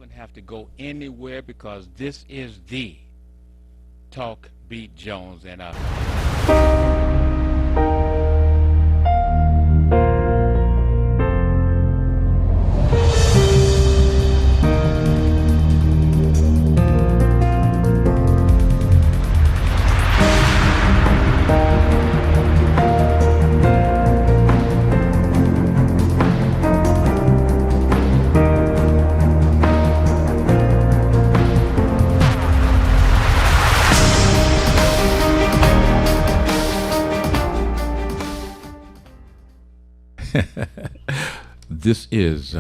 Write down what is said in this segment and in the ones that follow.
even have to go anywhere because this is the Talk Beat Jones and this is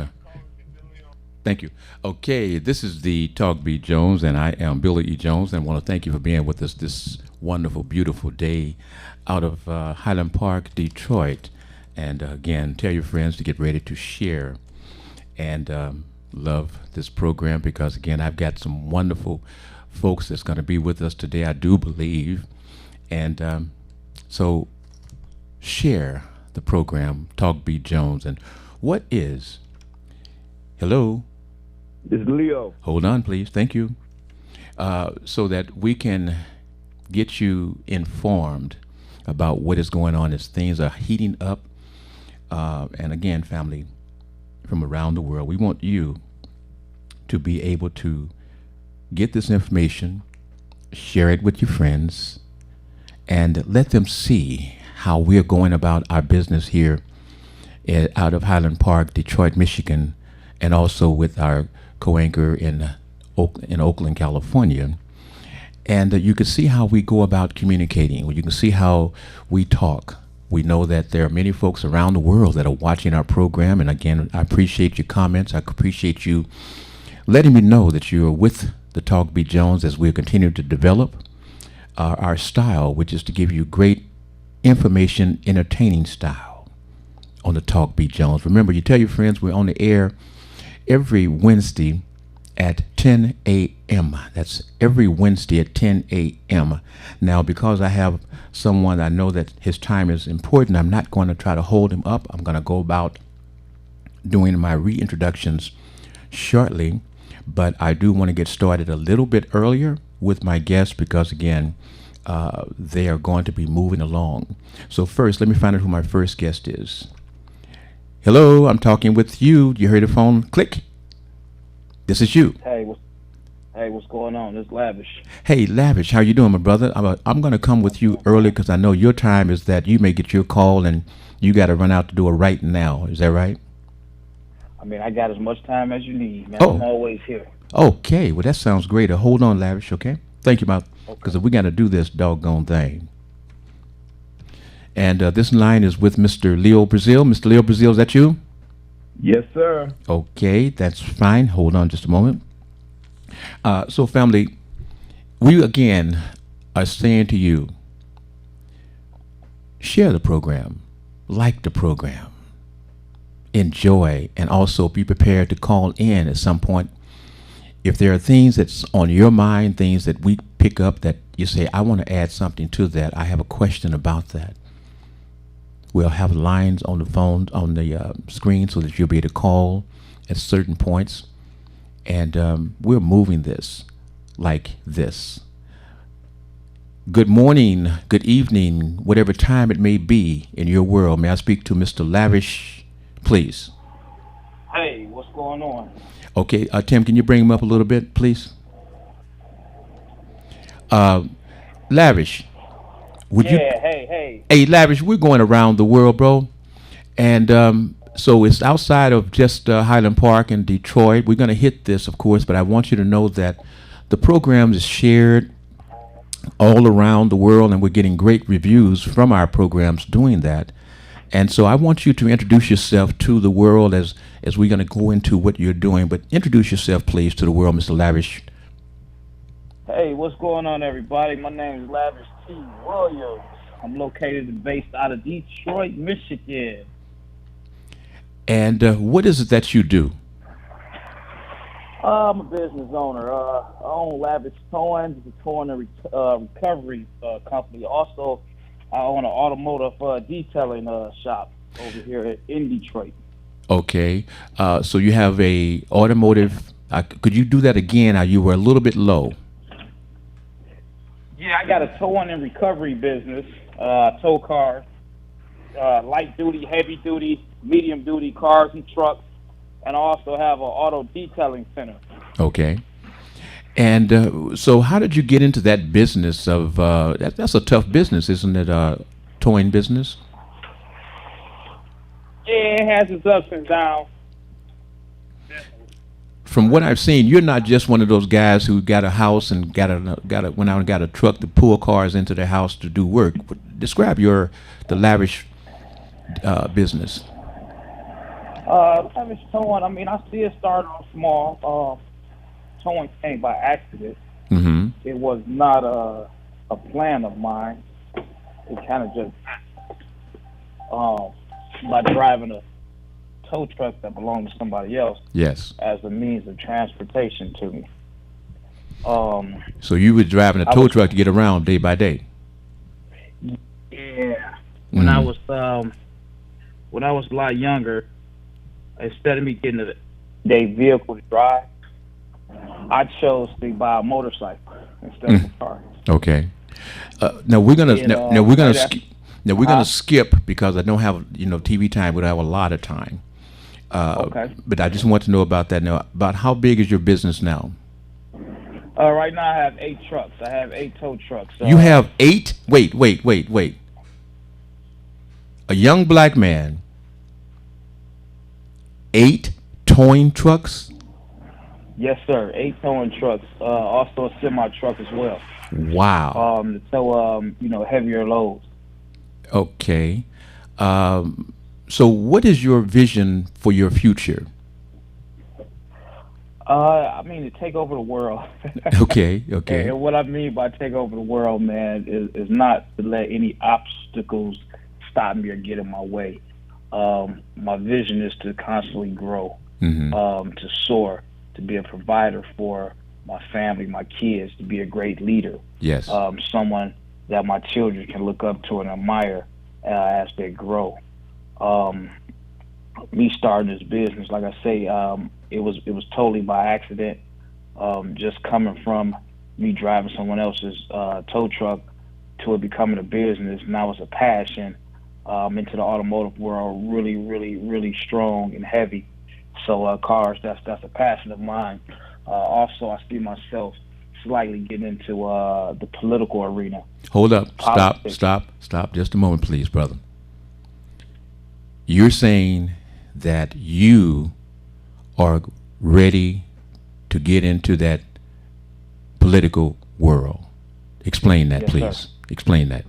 thank you. Okay, this is the Talk Beat Jones, and I am Billy E. Jones, and want to thank you for being with us this wonderful, beautiful day out of Highland Park, Detroit. And again, tell your friends to get ready to share and love this program because, again, I've got some wonderful folks that's going to be with us today, I do believe. And so share the program, Talk Beat Jones. And what is, hello? This is Leo. Hold on, please. Thank you. So that we can get you informed about what is going on as things are heating up. And again, family from around the world, we want you to be able to get this information, share it with your friends, and let them see how we're going about our business here out of Highland Park, Detroit, Michigan, and also with our co-anchor in Oakland, California. And you can see how we go about communicating. You can see how we talk. We know that there are many folks around the world that are watching our program. And again, I appreciate your comments. I appreciate you letting me know that you're with the Talk Beat Jones as we continue to develop our style, which is to give you great information, entertaining style on the Talk Beat Jones. Remember, you tell your friends we're on the air every Wednesday at 10 a.m. That's every Wednesday at 10 a.m. Now, because I have someone I know that his time is important, I'm not going to try to hold him up. I'm going to go about doing my reintroductions shortly, but I do want to get started a little bit earlier with my guests because, again, they are going to be moving along. So first, let me find out who my first guest is. Hello, I'm talking with you. You heard the phone click? This is you. Hey, what's going on? This is Lavish. Hey, Lavish, how you doing, my brother? I'm going to come with you early because I know your time is that you may get your call and you got to run out to do it right now. Is that right? I mean, I got as much time as you need, man. Oh. I'm always here. Okay, well, that sounds great. Hold on, Lavish, okay? Thank you, because we got to do this doggone thing. And this line is with Mr. Leo Brazil. Mr. Leo Brazil, is that you? Yes, sir. Okay, that's fine. Hold on just a moment. So, family, we again are saying to you, share the program, like the program, enjoy, and also be prepared to call in at some point. If there are things that's on your mind, things that we pick up that you say, I want to add something to that, I have a question about that. We'll have lines on the phone, on the screen, so that you'll be able to call at certain points. And we're moving this like this. Good morning, good evening, whatever time it may be in your world. May I speak to Mr. Lavish, please? Hey, what's going on? Okay, Tim, can you bring him up a little bit, please? Lavish, would you? Hey. Hey, Lavish, we're going around the world, bro. And so it's outside of just Highland Park and Detroit. We're going to hit this, of course, but I want you to know that the program is shared all around the world, and we're getting great reviews from our programs doing that. And so I want you to introduce yourself to the world as we're going to go into what you're doing. But introduce yourself, please, to the world, Mr. Lavish. Hey, what's going on, everybody? My name is Lavish T. Williams. I'm located and based out of Detroit, Michigan. And what is it that you do? I'm a business owner. I own Lavish Towing. It's a towing and recovery company. Also, I own an automotive detailing shop over here in Detroit. Okay. So you have a automotive Could you do that again? You were a little bit low. Yeah, I got a towing and recovery business, tow cars, light duty, heavy duty, medium duty cars and trucks, and I also have an auto detailing center. Okay. And so, how did you get into that business of that's a tough business, isn't it? Towing business. Yeah, it has its ups and downs. From what I've seen, you're not just one of those guys who got a house and went out and got a truck to pull cars into their house to do work. Describe the lavish business. Lavish towing. I mean, I see it started off small. Towing came by accident. Mm-hmm. It was not a plan of mine. It kind of just by driving a tow truck that belonged to somebody else. Yes. As a means of transportation to me. So you were driving a tow truck to get around day by day. Yeah. When I was a lot younger, instead of me getting a day vehicle to drive, I chose to buy a motorcycle instead of a car. Okay. Now we're gonna skip because I don't have TV time. We don't have a lot of time. Okay. But I just want to know about that now. About how big is your business now? Right now I have 8 trucks. I have 8 tow trucks. You have 8? Wait. A young black man, 8 towing trucks? Yes, sir. 8 towing trucks. Also a semi truck as well. Wow. To tow heavier loads. Okay. So what is your vision for your future? I mean, to take over the world. Okay. And what I mean by take over the world, man, is not to let any obstacles stop me or get in my way. My vision is to constantly grow, to soar, to be a provider for my family, my kids, to be a great leader. Yes. Someone that my children can look up to and admire as they grow. Me starting this business, like I say, it was totally by accident. Just coming from me driving someone else's tow truck to it becoming a business. Now it's a passion into the automotive world, really, really, really strong and heavy. So cars, that's a passion of mine. Also, I see myself slightly getting into the political arena. Hold up. Politics. Stop. Just a moment, please, brother. You're saying that you are ready to get into that political world. Explain that, Yes, please. Sir. Explain that.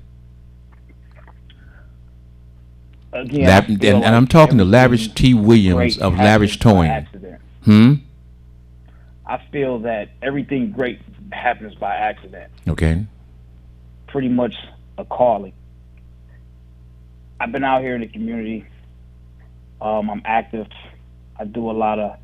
Again, And I'm talking to Lavish T. Williams of Lavish Towing. I feel that everything great happens by accident. Okay. Pretty much a calling. I've been out here in the community. I'm active. I do a lot of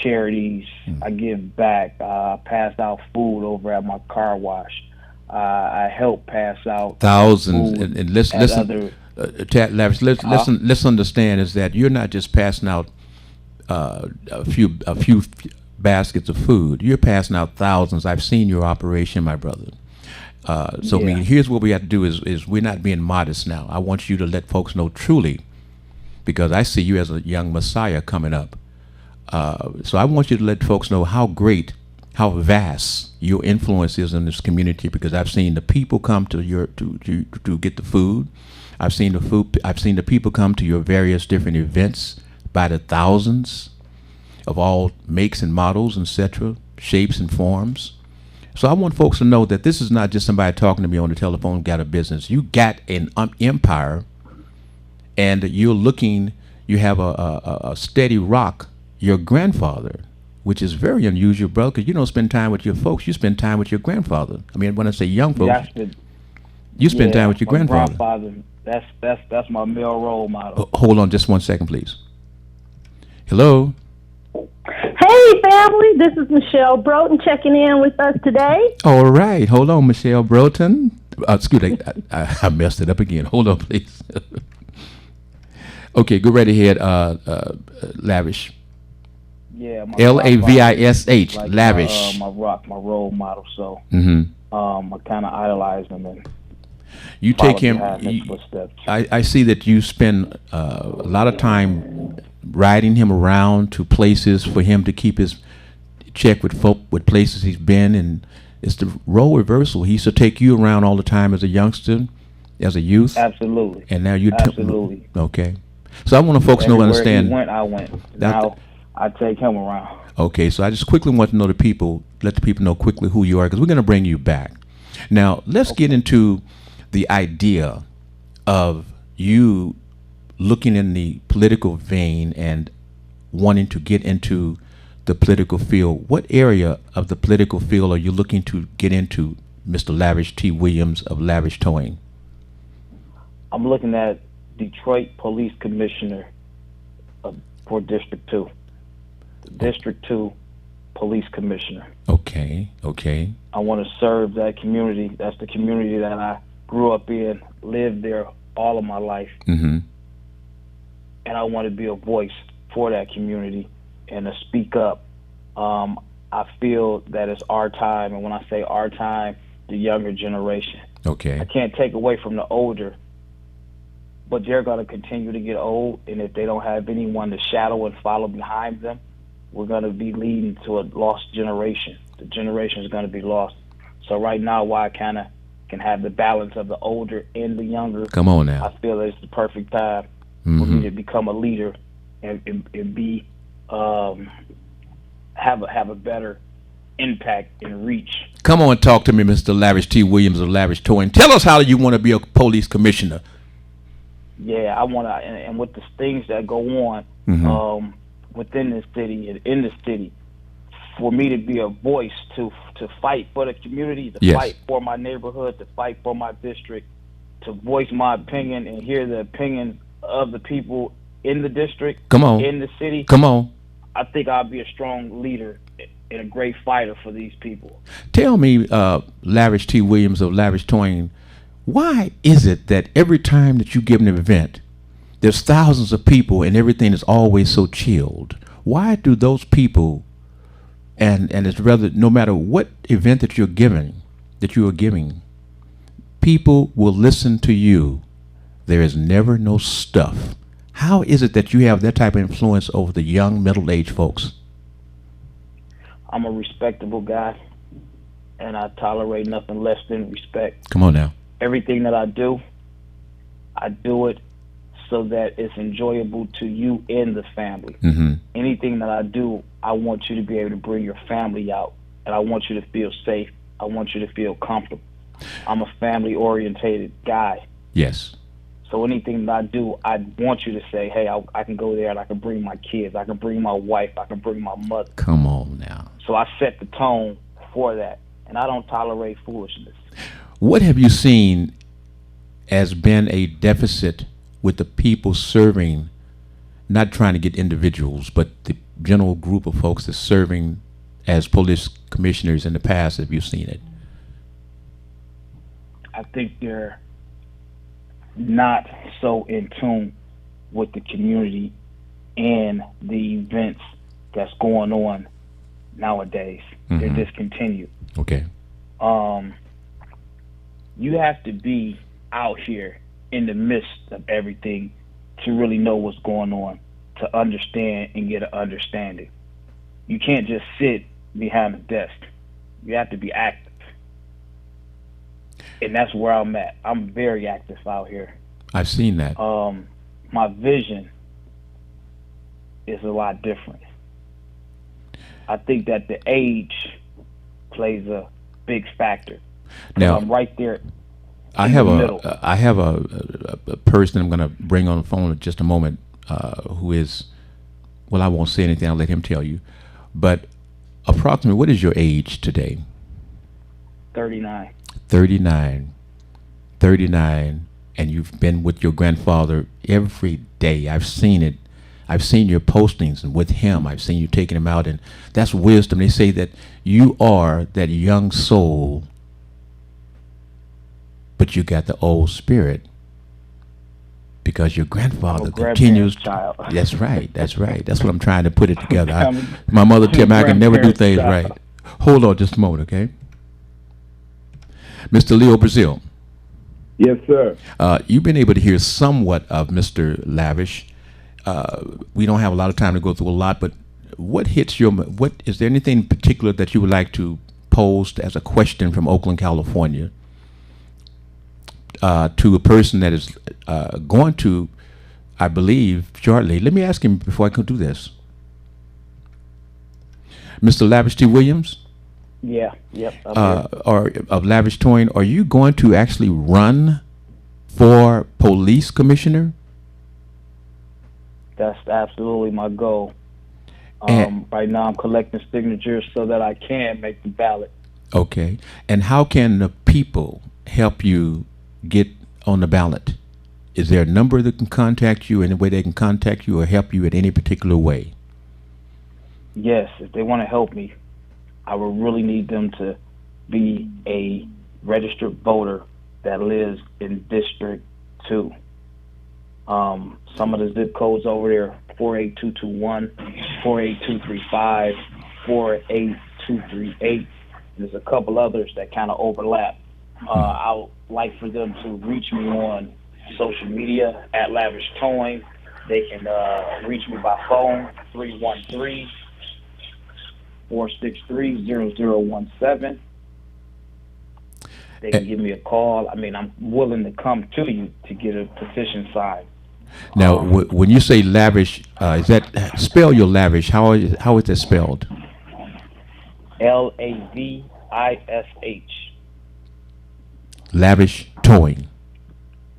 charities. I give back. I pass out food over at my car wash. I help pass out thousands. And listen, Lavish, let's understand is that you're not just passing out a few baskets of food. You're passing out thousands. I've seen your operation, my brother. I mean, here's what we have to do is we're not being modest now. I want you to let folks know truly, because I see you as a young Messiah coming up. So I want you to let folks know how great, how vast your influence is in this community, because I've seen the people come to your to get the food. I've seen the people come to your various different events by the thousands of all makes and models, etc., shapes and forms. So I want folks to know that this is not just somebody talking to me on the telephone, got a business. You got an empire, and you have a steady rock, your grandfather, which is very unusual, brother, because you don't spend time with your folks. You spend time with your grandfather. I mean, when I say young folks, you spend time with your grandfather. That's my male role model. Hold on just one second, please. Hello. Hey, family, this is Michelle Broughton checking in with us today. All right. Hold on, Michelle Broughton. Excuse me, I messed it up again. Hold on, please. Okay, go right ahead, Lavish. Yeah, my Lavish, like lavish. my rock, my role model. So Hmm. I kind of idolize him and You follow take him. behind his footsteps. I see that you spend a lot of time riding him around to places for him to keep his check with folk, with places he's been, and it's the role reversal. He used to take you around all the time as a youngster, as a youth, Absolutely, and now you absolutely. okay. So I want to folks know Everywhere understand he went, I went. that. Now I take him around. Okay, so I just quickly want to know let the people know quickly who you are, because we're going to bring you back. Now, let's get into the idea of you looking in the political vein and wanting to get into the political field. What area of the political field are you looking to get into, Mr. Lavish T. Williams of Lavish Towing? I'm looking at Detroit Police Commissioner for District 2. District 2 Police Commissioner. Okay, okay. I want to serve that community. That's the community that I grew up in, lived there all of my life. Mm-hmm. And I want to be a voice for that community and to speak up. I feel that it's our time, and when I say our time, the younger generation. Okay. I can't take away from the older, but they're going to continue to get old, and if they don't have anyone to shadow and follow behind them, we're going to be leading to a lost generation. The generation is going to be lost. So right now, while I kind of can have the balance of the older and the younger, Come on now. I feel it's the perfect time for me to become a leader and be have a better impact and reach. Come on, talk to me, Mr. Lavish T. Williams of Lavish Towing. Tell us how you want to be a police commissioner. Yeah, I want to, and with the things that go on within the city and in the city, for me to be a voice to fight for the community, to Yes. fight for my neighborhood, to fight for my district, to voice my opinion and hear the opinion of the people in the district, Come on. in the city. Come on. I think I'll be a strong leader and a great fighter for these people. Tell me, Lavish T. Williams of Lavish Towing, why is it that every time that you give an event, there's thousands of people and everything is always so chilled? Why do those people, and it's rather, no matter what event that you are giving, people will listen to you. There is never no stuff. How is it that you have that type of influence over the young, middle-aged folks? I'm a respectable guy, and I tolerate nothing less than respect. Come on now. Everything that I do it so that it's enjoyable to you and the family. Mm-hmm. Anything that I do, I want you to be able to bring your family out, and I want you to feel safe. I want you to feel comfortable. I'm a family-orientated guy. Yes. So anything that I do, I want you to say, hey, I can go there and I can bring my kids, I can bring my wife, I can bring my mother. Come on now. So I set the tone for that, and I don't tolerate foolishness. What have you seen as been a deficit with the people serving, not trying to get individuals, but the general group of folks that's serving as police commissioners in the past? Have you seen it? I think they're not so in tune with the community and the events that's going on nowadays. They're discontinued. Okay. You have to be out here in the midst of everything to really know what's going on, to understand and get an understanding. You can't just sit behind a desk. You have to be active. And that's where I'm at. I'm very active out here. I've seen that. My vision is a lot different. I think that the age plays a big factor. Now, I'm right there. I have a person I'm going to bring on the phone in just a moment, who is, well, I won't say anything. I'll let him tell you. But approximately, what is your age today? 39. 39, and you've been with your grandfather every day. I've seen it. I've seen your postings and with him. I've seen you taking him out, and that's wisdom. They say that you are that young soul, but you got the old spirit. because your grandfather I'm a continues. grandparent's child. That's right. That's right. That's what I'm trying to put it together. I'm My mother tell me I can never do grandparent's things child. right. Hold on just a moment, okay? Mr. Leo Brazil, Yes, sir. you've been able to hear somewhat of Mr. Lavish. We don't have a lot of time to go through a lot, but what hits your, what, is there anything in particular that you would like to pose as a question from Oakland, California, to a person that is going to, I believe, shortly? Let me ask him before I can do this. Mr. Lavish T. Williams, Yeah, yep. I'm here. or of Lavish Towing, are you going to actually run for police commissioner? That's absolutely my goal. And- Right now, I'm collecting signatures so that I can make the ballot. Okay. And how can the people help you get on the ballot? Is there a number that can contact you, any way they can contact you or help you in any particular way? Yes, if they want to help me, I would really need them to be a registered voter that lives in District 2. Some of the zip codes over there, 48221, 48235, 48238. There's a couple others that kind of overlap. I would like for them to reach me on social media at Lavish Towing. They can reach me by phone, 313-463-0017. They can give me a call. I mean, I'm willing to come to you to get a petition signed. Now, when you say Lavish, is that, spell your Lavish, how is that spelled? Lavish. Lavish Towing.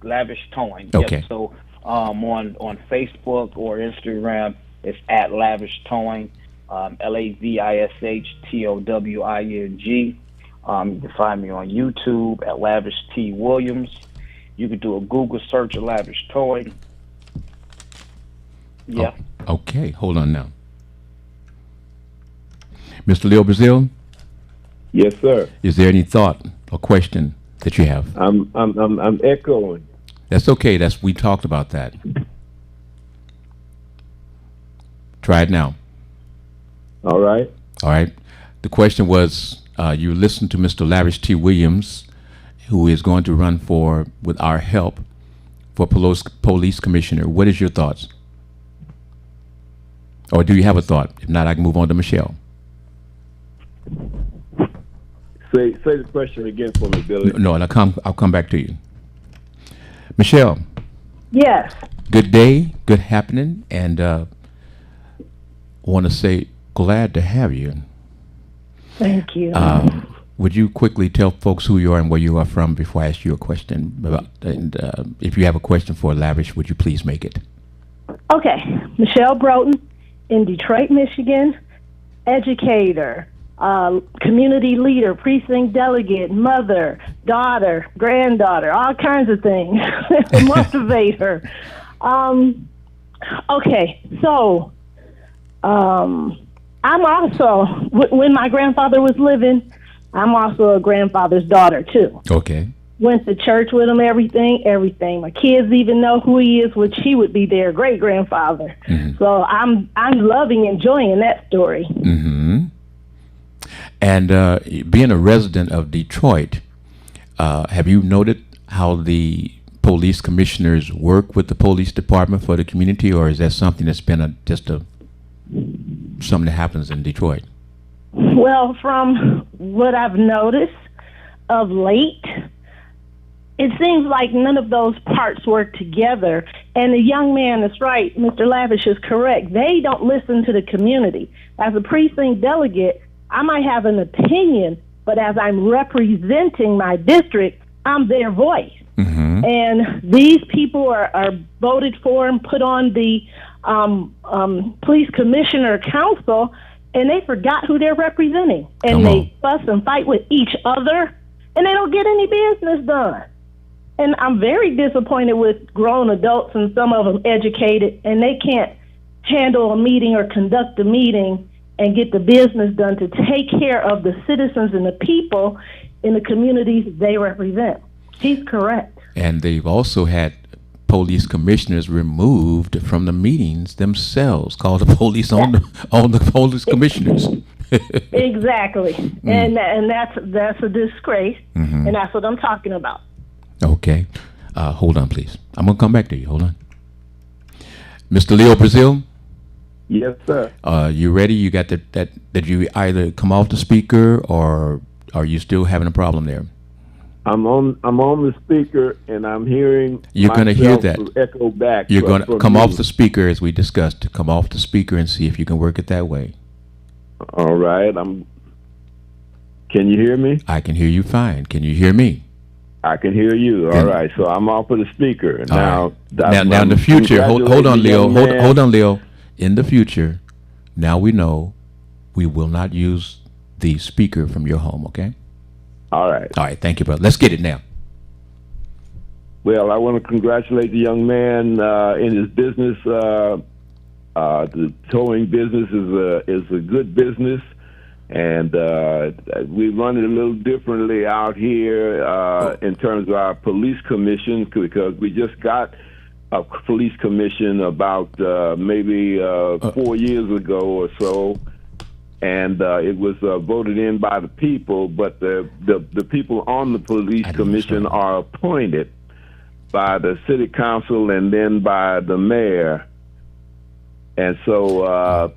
Lavish Towing. Okay. Yep. So on Facebook or Instagram, it's at Lavish Towing. LAVISH TOWING. You can find me on YouTube at Lavish T. Williams. You can do a Google search of Lavish Towing. Yeah. Oh, okay, hold on now. Mr. Leo Brazil, Yes, sir. is there any thought or question that you have? I'm echoing. That's okay. We talked about that. Try it now. All right. All right. The question was, you listened to Mr. Lavish T. Williams, who is going to run for, with our help, for police commissioner. What is your thoughts? Or do you have a thought? If not, I can move on to Michelle. Say the question again for me, Billy. No, and I'll come back to you. Michelle, Yes. good day, good happening, and want to say glad to have you. Thank you. Would you quickly tell folks who you are and where you are from before I ask you a question about? And if you have a question for Lavish, would you please make it? Okay. Michelle Broughton in Detroit, Michigan, educator, community leader, precinct delegate, mother, daughter, granddaughter, all kinds of things. Motivator. Okay, so I'm also, when my grandfather was living, I'm also a grandfather's daughter too. Okay. Went to church with him, everything. My kids even know who he is, which he would be their great grandfather. Mm-hmm. So I'm loving, enjoying that story. Mm-hmm. And being a resident of Detroit, have you noted how the police commissioners work with the police department for the community, or is that something that's been something that happens in Detroit? Well, from what I've noticed of late, it seems like none of those parts work together. And the young man is right. Mr. Lavish is correct. They don't listen to the community. As a precinct delegate, I might have an opinion, but as I'm representing my district, I'm their voice. Mm-hmm. And these people are voted for and put on the police commissioner council, and they forgot who they're representing. And Come they on. fuss and fight with each other, and they don't get any business done. And I'm very disappointed with grown adults, and some of them educated, and they can't handle a meeting or conduct a meeting and get the business done to take care of the citizens and the people in the communities they represent. He's correct. And they've also had police commissioners removed from the meetings themselves. Call the police on the police commissioners. Exactly, and that's a disgrace, and that's what I'm talking about. Okay, hold on, please. I'm gonna come back to you. Hold on, Mr. Leo Brazil. Yes, sir. You ready? You got that you either come off the speaker, or are you still having a problem there? I'm on the speaker, and I'm hearing. You're gonna hear that echo back. You're gonna from come you. off the speaker, as we discussed. Come off the speaker and see if you can work it that way. All right. Can you hear me? I can hear you fine. Can you hear me? I can hear you. All right. So I'm off of the speaker now. Now in the future, hold on, Leo. Hold on, Leo. In the future, now we know we will not use the speaker from your home. Okay. All right. All right. Thank you, brother. Let's get it now. Well, I want to congratulate the young man in his business. The towing business is a good business, and we run it a little differently out here in terms of our police commission, because we just got a police commission about maybe 4 years ago or so, and it was voted in by the people, but the people on the police commission are appointed by the city council and then by the mayor. And so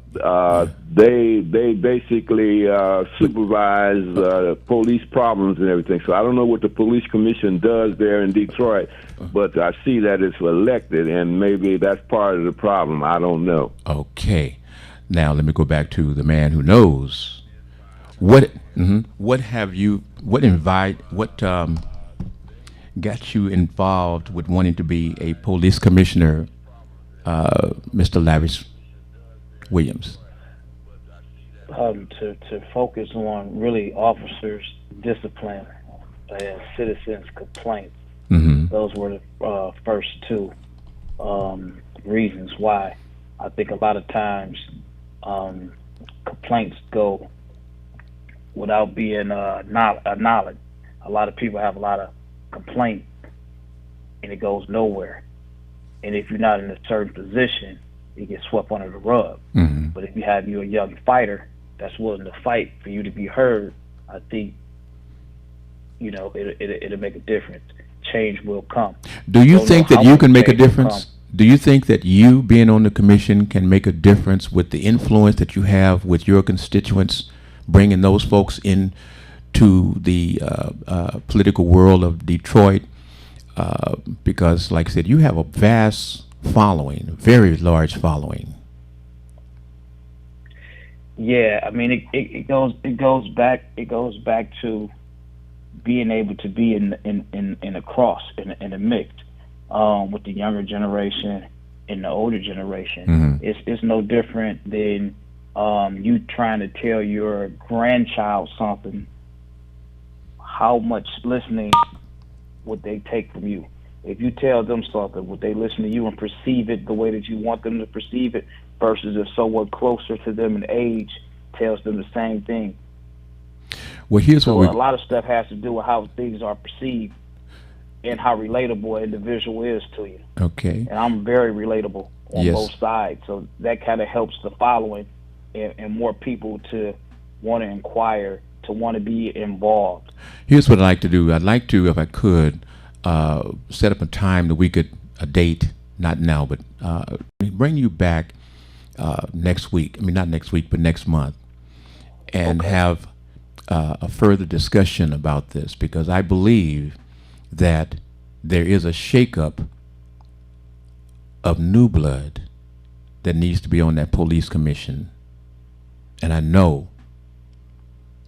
they basically supervise police problems and everything. So I don't know what the police commission does there in Detroit, but I see that it's elected, and maybe that's part of the problem. I don't know. Okay. Now let me go back to the man who knows. What got you involved with wanting to be a police commissioner, Mr. Lavish Williams? To focus on really officers' discipline and citizens' complaints. Those were the first two reasons why. I think a lot of times complaints go without being acknowledged. A lot of people have a lot of complaints, and it goes nowhere. And if you're not in a certain position, it gets swept under the rug. But if you have a young fighter that's willing to fight for you to be heard, I think it'll make a difference. Change will come. Do you think that you can make a difference? Do you think that you being on the commission can make a difference with the influence that you have with your constituents, bringing those folks in to the political world of Detroit? Because, like I said, you have a vast following, a very large following. Yeah, I mean, it goes back to being able to be in a cross, in a mix, with the younger generation and the older generation. It's no different than you trying to tell your grandchild something. How much listening would they take from you? If you tell them something, would they listen to you and perceive it the way that you want them to perceive it, versus if someone closer to them in age tells them the same thing? Well, here's so what a lot of stuff has to do with how things are perceived and how relatable an individual is to you. Okay. And I'm very relatable on both sides, so that kind of helps the following and more people to want to inquire, to want to be involved. Here's what I'd like to do. I'd like to, if I could, set up a time that we could, a date, not now, but bring you back next week. I mean, not next week, but next month, and have a further discussion about this, because I believe that there is a shakeup of new blood that needs to be on that police commission. And I know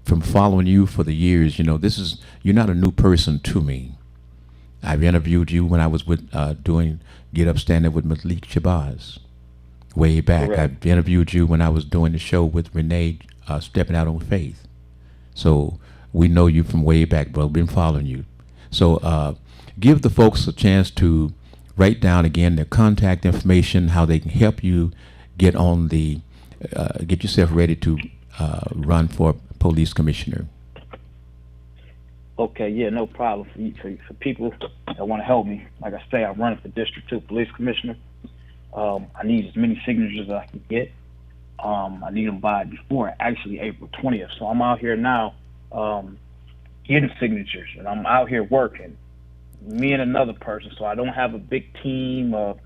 from following you for the years, you're not a new person to me. I've interviewed you when I was with doing Get Up Stand Up with Malik Shabazz way back. Correct. I've interviewed you when I was doing the show with Renee, Stepping Out on Faith. So we know you from way back, bro. Been following you. So give the folks a chance to write down again their contact information, how they can help you get on the get yourself ready to run for police commissioner. Okay, yeah, no problem. For people that want to help me, like I say, I'm running for District 2 Police Commissioner. I need as many signatures as I can get. I need them by before actually April 20th. So I'm out here now getting signatures, and I'm out here working, me and another person. So I don't have a big team of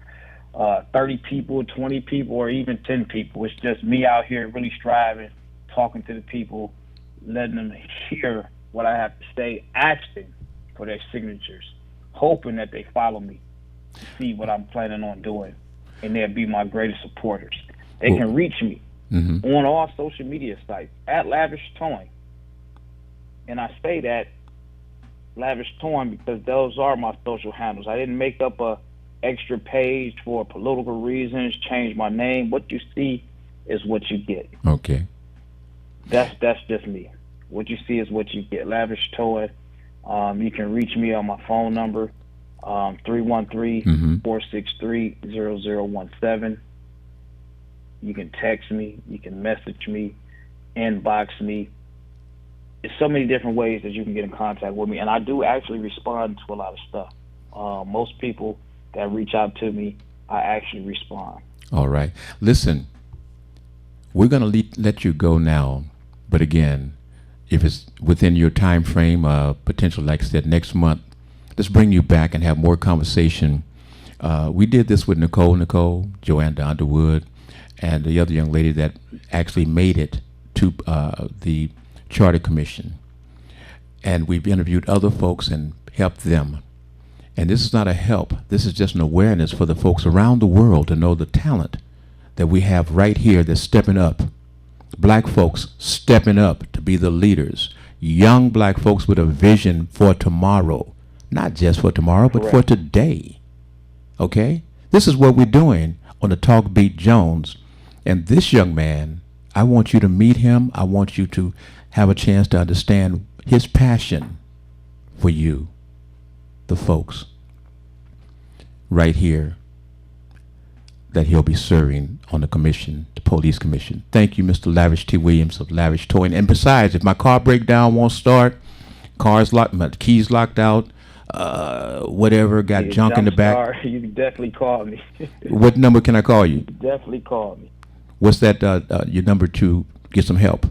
30 people, 20 people, or even 10 people. It's just me out here really striving, talking to the people, letting them hear what I have to say, asking for their signatures, hoping that they follow me, see what I'm planning on doing, and they'll be my greatest supporters. They can reach me on all social media sites at Lavish Towing. And I say that Lavish Towing because those are my social handles. I didn't make up a extra page for political reasons, change my name. What you see is what you get. Okay. That's just me. What you see is what you get. Lavish Towing. You can reach me on my phone number, 313-463-0017. You can text me. You can message me, inbox me. There's so many different ways that you can get in contact with me, and I do actually respond to a lot of stuff. Most people that reach out to me, I actually respond. All right. Listen, we're going to let you go now, but again, if it's within your time frame, potential, like I said, next month, let's bring you back and have more conversation. We did this with Nicole, Joanne Underwood, and the other young lady that actually made it to the Charter Commission. And we've interviewed other folks and helped them. And this is not a help. This is just an awareness for the folks around the world to know the talent that we have right here that's stepping up. Black folks stepping up to be the leaders. Young black folks with a vision for tomorrow. Not just for tomorrow, but for today. Okay? This is what we're doing on the Talk Beat Jones. And this young man, I want you to meet him. I want you to have a chance to understand his passion for you, the folks, right here, that he'll be serving on the commission, the police commission. Thank you, Mr. Lavish T. Williams of Lavish Towing. And besides, if my car breakdown won't start, car's locked, my keys locked out, whatever, got junk in the back. You can definitely call me. What number can I call you? Definitely call me. What's that, your number to get some help?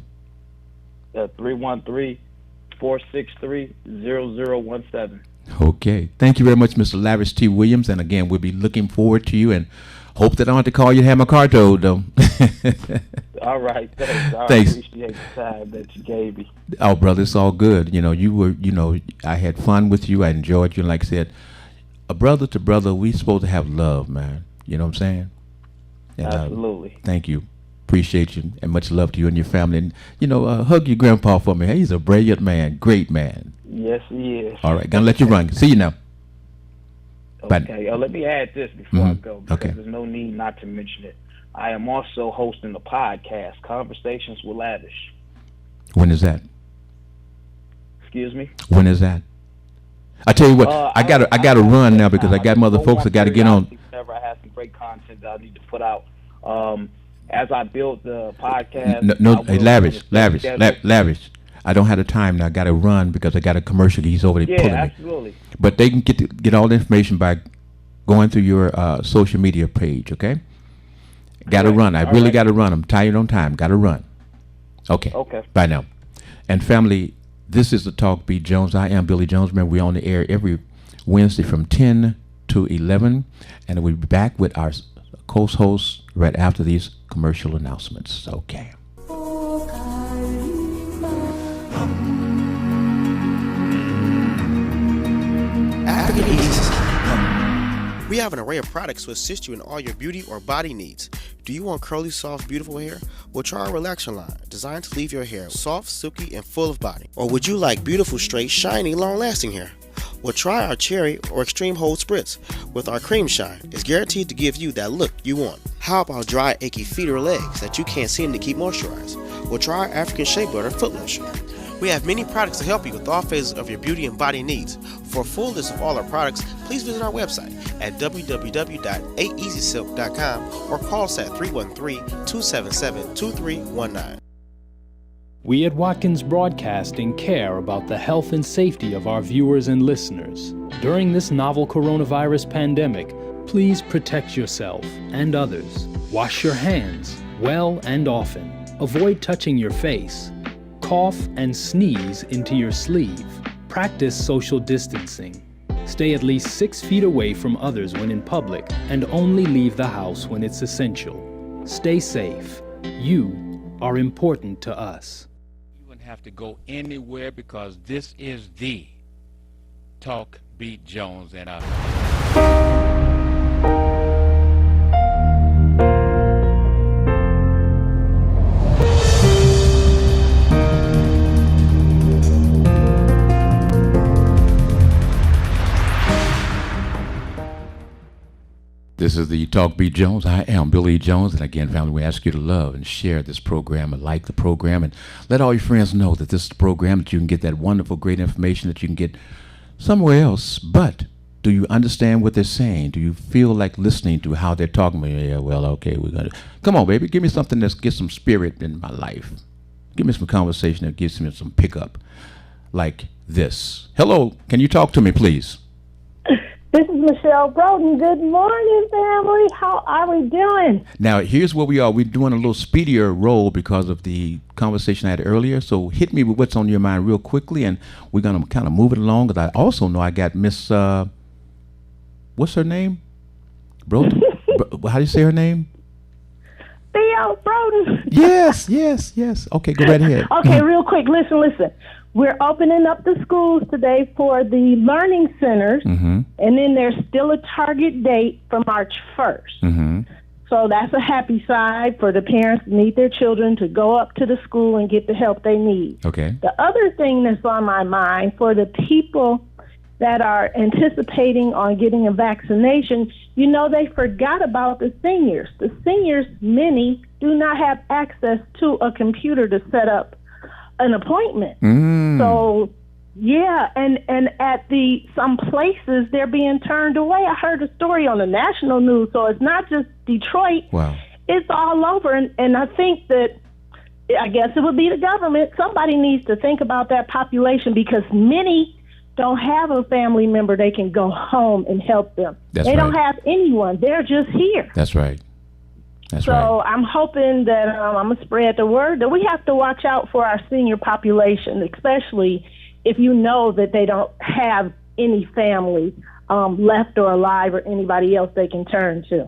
313-463-0017. Okay. Thank you very much, Mr. Lavish T. Williams. And again, we'll be looking forward to you and hope that I don't have to call you to have my car towed, though. All right. Thanks. I Thanks. appreciate the time that you gave me. Oh, brother, it's all good. You know, I had fun with you. I enjoyed you. And like I said, a brother to brother, we supposed to have love, man. You know what I'm saying? And, Absolutely. Thank you. Appreciate you, and much love to you and your family. And, hug your grandpa for me. Hey, he's a brilliant man. Great man. Yes, he is. All right. Gonna let you run. See you now. Okay. Let me add this before I go, because Okay. there's no need not to mention it. I am also hosting the podcast, Conversations with Lavish. When is that? Excuse me? When is that? I tell you what, I gotta run now because I got mother folks that gotta get on. Whenever I have some great content that I need to put out. As I build the podcast. Hey, Lavish. I don't have the time now. I gotta run because I got a commercial. He's over there pulling me. Absolutely. But they can get all the information by going through your social media page. Okay. Gotta run. I really gotta run. I'm tired on time. Gotta run. Okay. Okay. Bye now. And family, this is the Talk Beat Jones. I am Billy Jones. Remember, we're on the air every Wednesday from 10 to 11, and we'll be back with our co-hosts right after these commercial announcements. Okay. We have an array of products to assist you in all your beauty or body needs. Do you want curly, soft, beautiful hair? Well, try our Relaxer line, designed to leave your hair soft, silky, and full of body. Or would you like beautiful, straight, shiny, long-lasting hair? Well, try our Cherry or Extreme Hold Spritz with our Cream Shine. It's guaranteed to give you that look you want. How about dry, achy feet or legs that you can't seem to keep moisturized? Well, try our African Shea Butter Foot Lotion. We have many products to help you with all phases of your beauty and body needs. For a full list of all our products, please visit our website at www.aeasysilk.com or call us at 313-277-2319. We at Watkins Broadcasting care about the health and safety of our viewers and listeners. During this novel coronavirus pandemic, please protect yourself and others. Wash your hands well and often. Avoid touching your face. Cough and sneeze into your sleeve. Practice social distancing. Stay at least 6 feet away from others when in public and only leave the house when it's essential. Stay safe. You are important to us. You wouldn't have to go anywhere because this is the Talk Beat Jones and This is the Talk Beat Jones. I am Billy Jones, and again, family, we ask you to love and share this program and like the program and let all your friends know that this is the program, that you can get that wonderful, great information that you can get somewhere else. But do you understand what they're saying? Do you feel like listening to how they're talking? Yeah, well, okay, we're going to... Come on, baby, give me something that gets some spirit in my life. Give me some conversation that gives me some pickup like this. Hello, can you talk to me, please? This is Michelle Broden. Good morning, family. How are we doing? Now, here's where we are. We're doing a little speedier roll because of the conversation I had earlier. So hit me with what's on your mind real quickly, and we're going to kind of move it along. Because I also know I got Miss, what's her name? Broden? How do you say her name? Theo Broden. Yes. Okay, go right ahead. Okay, real quick. Listen. We're opening up the schools today for the learning centers, and then there's still a target date for March 1st. So that's a happy side for the parents that need their children to go up to the school and get the help they need. Okay. The other thing that's on my mind for the people that are anticipating on getting a vaccination, you know, they forgot about the seniors. The seniors, many, do not have access to a computer to set up an appointment. So yeah, and at some places they're being turned away. I heard a story on the national news, so it's not just Detroit. Wow. It's all over, and I think that, I guess it would be the government. Somebody needs to think about that population because many don't have a family member they can go home and help them. They don't have anyone. They're just here. That's right. So I'm hoping that I'm going to spread the word that we have to watch out for our senior population, especially if you know that they don't have any family left or alive or anybody else they can turn to.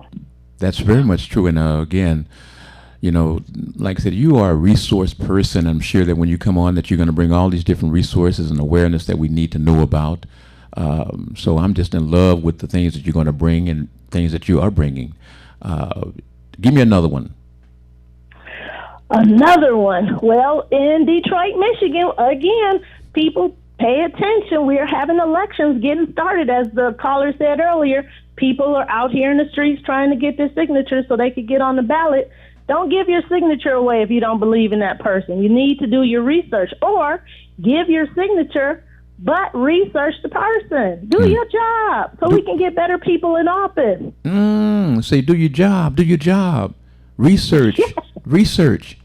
That's very much true. And again, you know, like I said, you are a resource person. I'm sure that when you come on that you're going to bring all these different resources and awareness that we need to know about. So I'm just in love with the things that you're going to bring and things that you are bringing. Give me another one. Another one. Well, in Detroit, Michigan, again, people pay attention. We're having elections getting started. As the caller said earlier, people are out here in the streets trying to get their signatures so they could get on the ballot. Don't give your signature away if you don't believe in that person. You need to do your research, or give your signature, but research the person. Do your job so we can get better people in office. Say, do your job. Research. Yes. Research.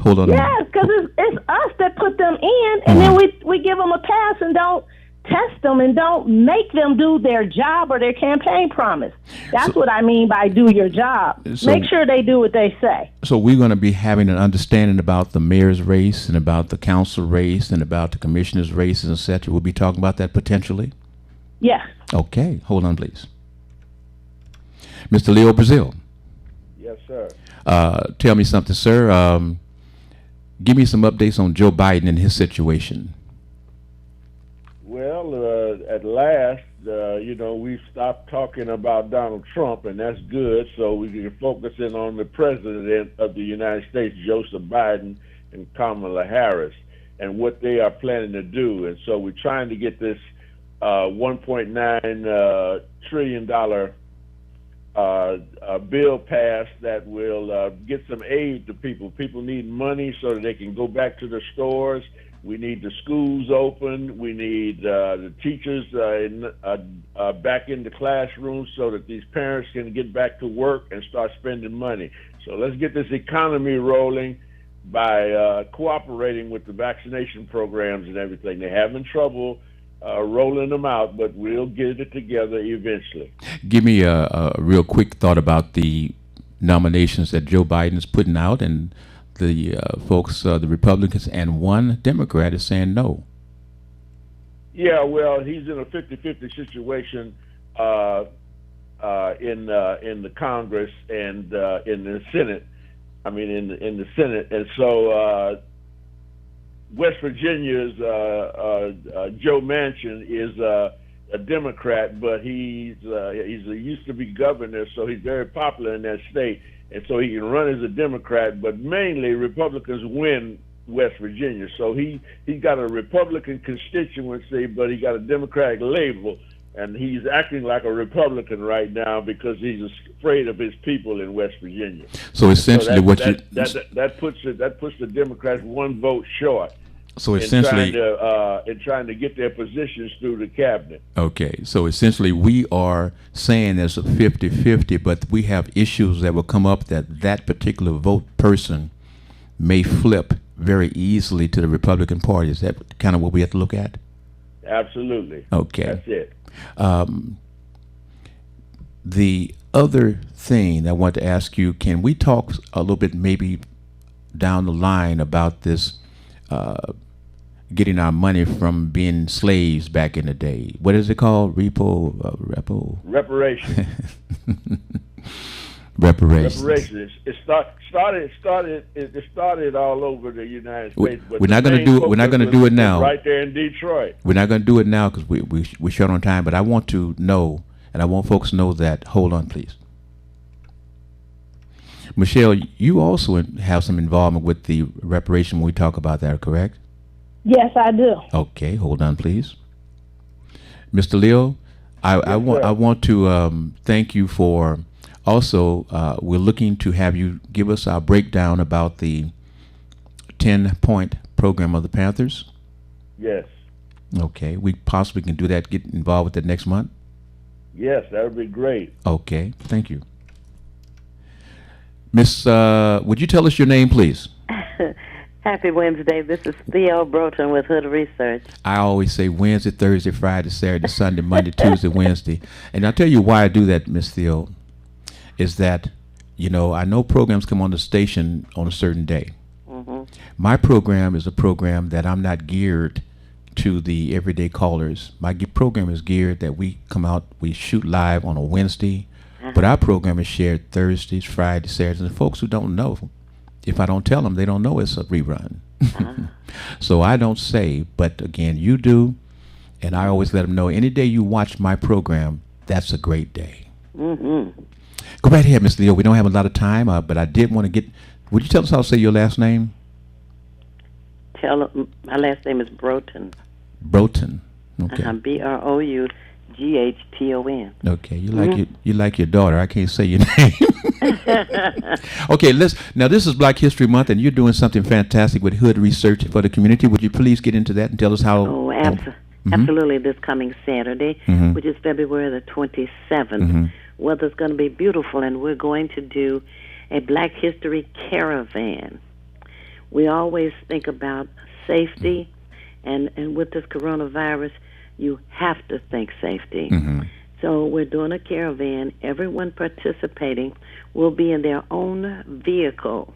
Hold on. Yes, because it's us that put them in, and then we give them a pass and don't test them and don't make them do their job or their campaign promise. That's what I mean by do your job. Make sure they do what they say. So we're going to be having an understanding about the mayor's race and about the council race and about the commissioner's races, etc. We'll be talking about that potentially? Yes. Okay. Hold on, please. Mr. Leo Brazil. Yes, sir. Tell me something, sir. Give me some updates on Joe Biden and his situation. Well, at last, we've stopped talking about Donald Trump, and that's good. So we can focus in on the president of the United States, Joseph Biden, and Kamala Harris, and what they are planning to do. And so we're trying to get this $1.9 trillion bill passed that will get some aid to people. People need money so that they can go back to the stores. We need the schools open. We need the teachers back in the classrooms so that these parents can get back to work and start spending money. So let's get this economy rolling. by cooperating with the vaccination programs and everything. They're having trouble rolling them out, but we'll get it together eventually. Give me a real quick thought about the nominations that Joe Biden's putting out, and the folks, the Republicans, and one Democrat is saying no. Yeah, well, he's in a 50-50 situation in the Congress and in the Senate. I mean, in the Senate, and so West Virginia's Joe Manchin is a Democrat, but he's a used to be governor, so he's very popular in that state, and so he can run as a Democrat. But mainly Republicans win West Virginia, so he's got a Republican constituency, but he got a Democratic label, and he's acting like a Republican right now because he's afraid of his people in West Virginia. So essentially, that puts the Democrats one vote short. So essentially, in trying to get their positions through the cabinet. Okay, so essentially we are saying there's a 50-50, but we have issues that will come up that particular vote person may flip very easily to the Republican Party. Is that kind of what we have to look at? Absolutely. Okay. That's it. The other thing I want to ask you, can we talk a little bit maybe down the line about this getting our money from being slaves back in the day? What is it called? Reparation. Reparations. It started all over the United States. But we're not going to do it now. Right there in Detroit. We're not going to do it now because we're short on time. But I want to know, and I want folks to know that. Hold on, please. Michelle, you also have some involvement with the reparation when we talk about that, correct? Yes, I do. Okay, hold on, please. Mr. Leo, I want to thank you for also, we're looking to have you give us our breakdown about the 10-point program of the Panthers. Yes. Okay, we possibly can do that, get involved with that next month? Yes, that would be great. Okay, thank you. Miss, would you tell us your name, please? Happy Wednesday. This is Theo Broughton with Hood Research. I always say Wednesday, Thursday, Friday, Saturday, Sunday, Monday, Tuesday, Wednesday. And I'll tell you why I do that, Miss Theo, is that, you know, I know programs come on the station on a certain day. Mm-hmm. My program is a program that I'm not geared to the everyday callers. My program is geared that we come out, we shoot live on a Wednesday, but our program is shared Thursdays, Fridays, Saturdays, and folks who don't know, if I don't tell them, they don't know it's a rerun. So I don't say, but again, you do, and I always let them know, any day you watch my program, that's a great day. Mm-hmm. Go right ahead, Miss Leo. We don't have a lot of time, but I did want to get, would you tell us how to say your last name? My last name is Broughton. Broughton. Okay. Broughton. Okay, you like your daughter. I can't say your name. Okay, now this is Black History Month, and you're doing something fantastic with Hood Research for the community. Would you please get into that and tell us how? Oh, absolutely. This coming Saturday, which is February the 27th, weather's going to be beautiful, and we're going to do a Black History caravan. We always think about safety, and with this coronavirus, you have to think safety. So we're doing a caravan. Everyone participating will be in their own vehicle,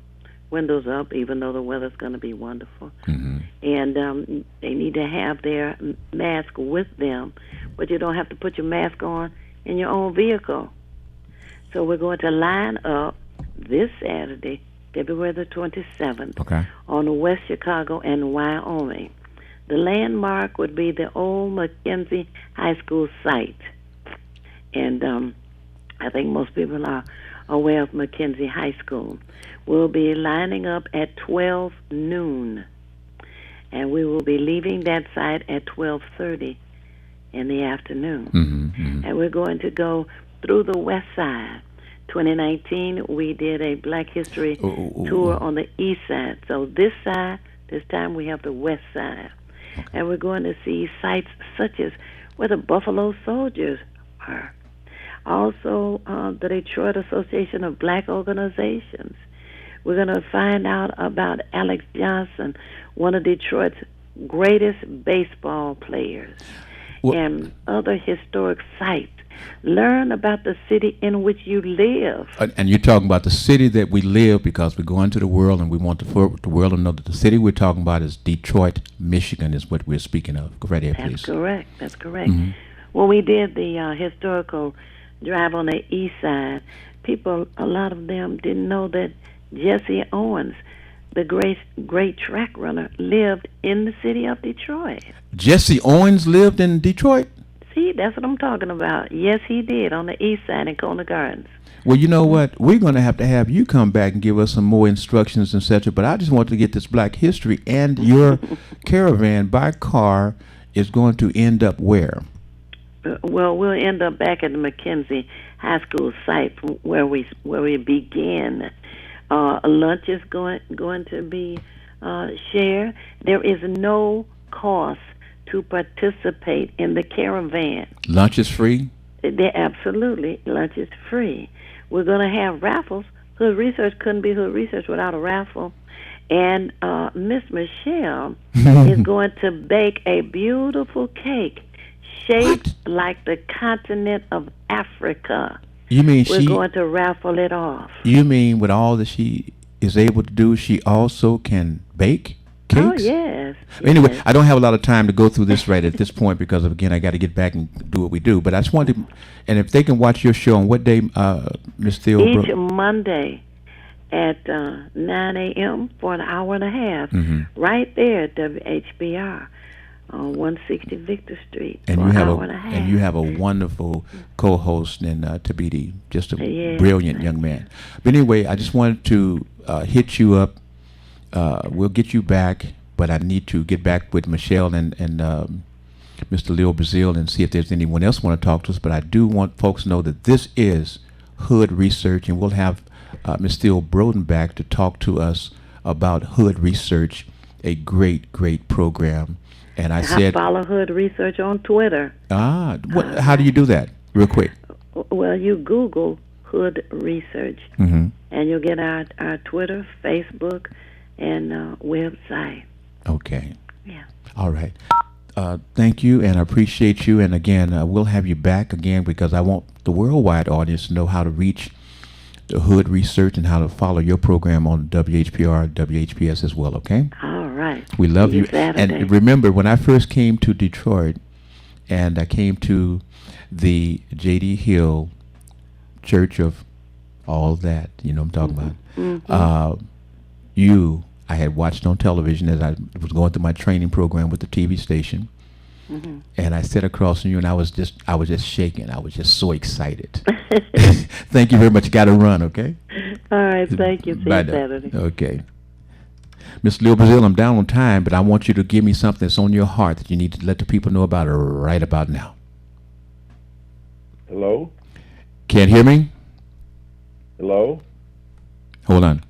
windows up, even though the weather's going to be wonderful. And they need to have their mask with them, but you don't have to put your mask on in your own vehicle. So we're going to line up this Saturday, February the 27th, on West Chicago and Wyoming. The landmark would be the old McKenzie High School site. And I think most people are aware of McKenzie High School. We'll be lining up at 12 noon. And we will be leaving that site at 12:30 in the afternoon. And we're going to go through the west side. 2019, we did a Black History tour on the east side. So this time we have the west side. And we're going to see sites such as where the Buffalo Soldiers are. Also, the Detroit Association of Black Organizations. We're going to find out about Alex Johnson, one of Detroit's greatest baseball players, and other historic sites. Learn about the city in which you live. And you're talking about the city that we live, because we go into the world and we want the world to know that the city we're talking about is Detroit, Michigan, is what we're speaking of. Go right ahead, please. That's correct. That's correct. When we did the historical drive on the east side, people, a lot of them didn't know that Jesse Owens, the great track runner, lived in the city of Detroit. Jesse Owens lived in Detroit? See, that's what I'm talking about. Yes, he did, on the east side in Kona Gardens. Well, you know what? We're going to have you come back and give us some more instructions, etc. But I just want to get this Black history, and your caravan by car is going to end up where? Well, we'll end up back at the McKenzie High School site where we began. Lunch is going to be shared. There is no cost to participate in the caravan. Lunch is free? Absolutely, lunch is free. We're going to have raffles. Hood Research couldn't be Hood Research without a raffle. And Miss Michelle is going to bake a beautiful cake shaped like the continent of Africa. You mean we're going to raffle it off? You mean with all that she is able to do, she also can bake cakes? Oh, yes. Anyway, yes. I don't have a lot of time to go through this right at this point because, again, I got to get back and do what we do. But I just wanted to, and if they can watch your show on what day, Ms. Theo? Each Monday at 9 a.m. for an hour and a half, right there at WHBR. On 160 Victor Street and for you an have hour and a half. And you have a wonderful co-host in Tabiti, just a brilliant young man. But anyway, I just wanted to hit you up. We'll get you back, but I need to get back with Michelle and Mr. Leo Brazil and see if there's anyone else want to talk to us. But I do want folks to know that this is Hood Research, and we'll have Ms. Theo Broden back to talk to us about Hood Research, a great, great program. And I said, follow Hood Research on Twitter. How do you do that, real quick? Well, you Google Hood Research, and you'll get our Twitter, Facebook, and website. Okay. Yeah. All right. Thank you, and I appreciate you. And again, we'll have you back again because I want the worldwide audience to know how to reach the Hood Research and how to follow your program on WHPR, WHPS as well, okay? All right. We love you. Saturday. And remember, when I first came to Detroit, and I came to the J.D. Hill Church of all that, you know what I'm talking about, I had watched on television as I was going through my training program with the TV station, and I sat across from you, and I was just shaking. I was just so excited. Thank you very much. Got to run, okay? All right, thank you. See you Saturday. Okay. Mr. Leo Brazil, I'm down on time, but I want you to give me something that's on your heart that you need to let the people know about right about now. Hello? Can't hear me? Hello? Hold on.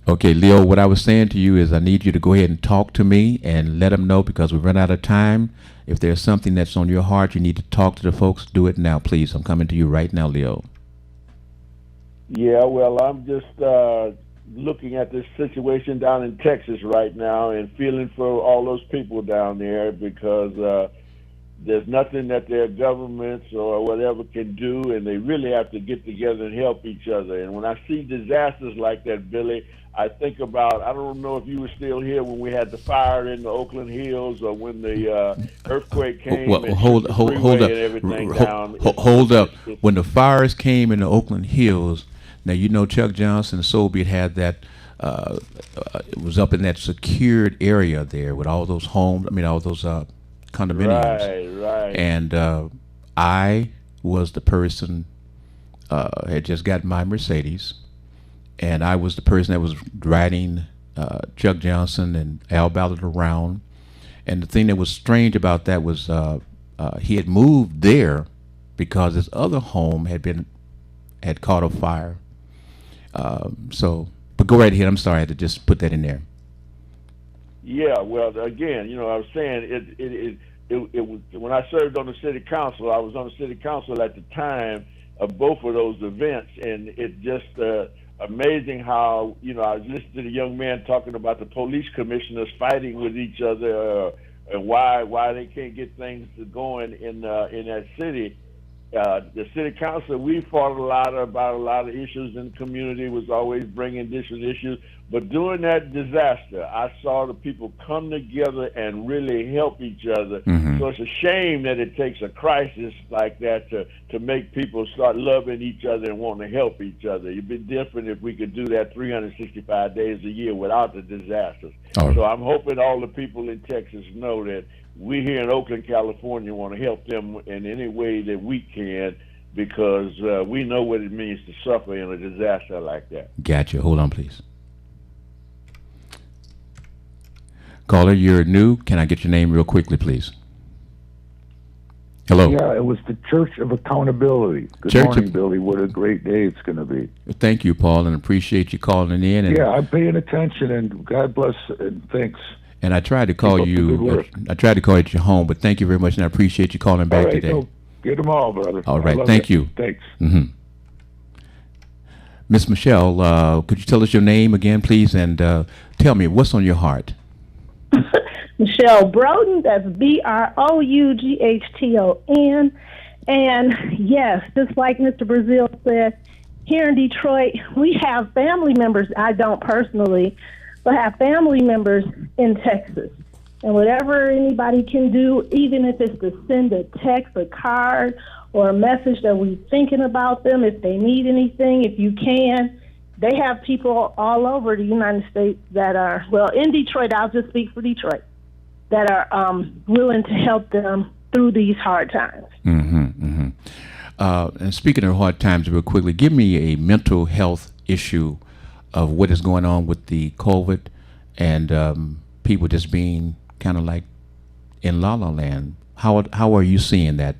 Okay, Leo, what I was saying to you is I need you to go ahead and talk to me and let them know because we've run out of time. If there's something that's on your heart, you need to talk to the folks. Do it now, please. I'm coming to you right now, Leo. Yeah, well, I'm just looking at this situation down in Texas right now and feeling for all those people down there because there's nothing that their governments or whatever can do, and they really have to get together and help each other. And when I see disasters like that, Billy, I think about, I don't know if you were still here when we had the fire in the Oakland Hills or when the earthquake came and hold the up. freeway and everything down. Hold up. When the fires came in the Oakland Hills, now you know Chuck Johnson and Soviet had that, it was up in that secured area there with all those homes, all those condominiums. Right. And I was the person, had just got my Mercedes, and I was the person that was riding Chuck Johnson and Al Ballard around. And the thing that was strange about that was he had moved there because his other home had caught a fire. But go right ahead. I'm sorry, I had to just put that in there. Yeah, well, again, I was saying it was when I served on the city council. I was on the city council at the time of both of those events, and it just amazing how, I was listening to the young man talking about the police commissioners fighting with each other, and why they can't get things going in that city. The city council, we fought about a lot of issues in the community, was always bringing different issues. But during that disaster, I saw the people come together and really help each other. Mm-hmm. So it's a shame that it takes a crisis like that to make people start loving each other and want to help each other. It'd be different if we could do that 365 days a year without the disasters. Oh. So I'm hoping all the people in Texas know that we here in Oakland, California, want to help them in any way that we can, because we know what it means to suffer in a disaster like that. Gotcha. Hold on, please. Caller, you're new. Can I get your name real quickly, please? Hello. Yeah, it was the Church of Accountability. Good morning, Billy. What a great day it's going to be. Thank you, Paul, and appreciate you calling in. And yeah, I'm paying attention, and God bless, and thanks. And I tried to call you. I tried to call you at your home, but thank you very much, and I appreciate you calling back today. No, get them all, brother. All right, thank you. Thanks. Mm-hmm. Miss Michelle, could you tell us your name again, please, and tell me what's on your heart? Michelle Broden, that's Broughton. And yes, just like Mr. Brazil said, here in Detroit, we have family members, I don't personally, but have family members in Texas. And whatever anybody can do, even if it's to send a text, a card, or a message that we're thinking about them, if they need anything, if you can. They have people all over the United States that are, well, in Detroit, I'll just speak for Detroit, that are willing to help them through these hard times. Mm-hmm, mm-hmm. And speaking of hard times, real quickly, give me a mental health issue of what is going on with the COVID and people just being kind of like in la la land. How are you seeing that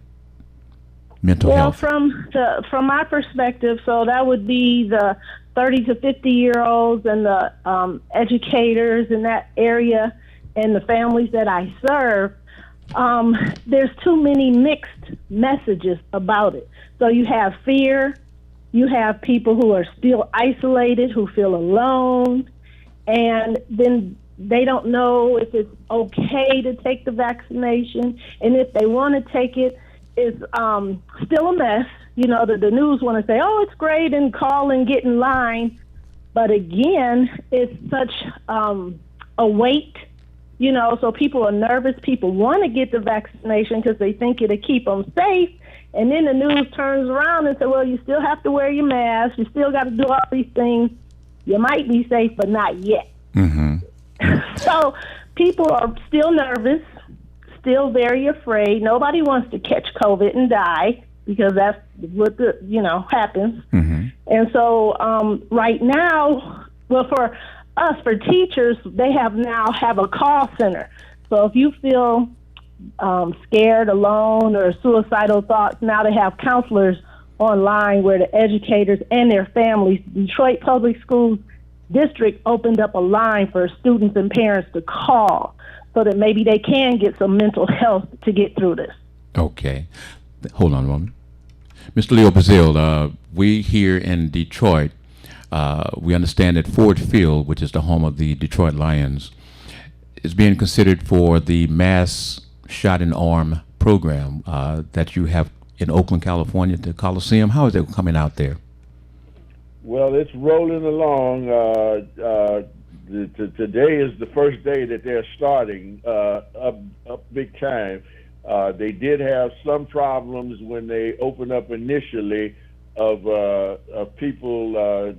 mental health? Well, from my perspective, so that would be the 30 to 50-year-olds and the educators in that area and the families that I serve. There's too many mixed messages about it. So you have fear, you have people who are still isolated, who feel alone, and then they don't know if it's okay to take the vaccination, and if they want to take it, it's still a mess. You know, the news want to say, oh, it's great, and call and get in line. But again, it's such a wait, you know, so people are nervous. People want to get the vaccination because they think it'll keep them safe. And then the news turns around and says, well, you still have to wear your mask. You still got to do all these things. You might be safe, but not yet. Mm-hmm. So people are still nervous, still very afraid. Nobody wants to catch COVID and die, because that's what happens. Mm-hmm. And so right now, well, for us, for teachers, they have a call center. So if you feel scared, alone, or suicidal thoughts, now they have counselors online where the educators and their families, Detroit Public Schools District opened up a line for students and parents to call so that maybe they can get some mental health to get through this. Okay. Hold on a moment. Mr. Leo Brazil, we here in Detroit, we understand that Ford Field, which is the home of the Detroit Lions, is being considered for the mass shot in arm program that you have in Oakland, California, the Coliseum. How is it coming out there? Well, it's rolling along. Today is the first day that they're starting up big time. They did have some problems when they opened up initially of people,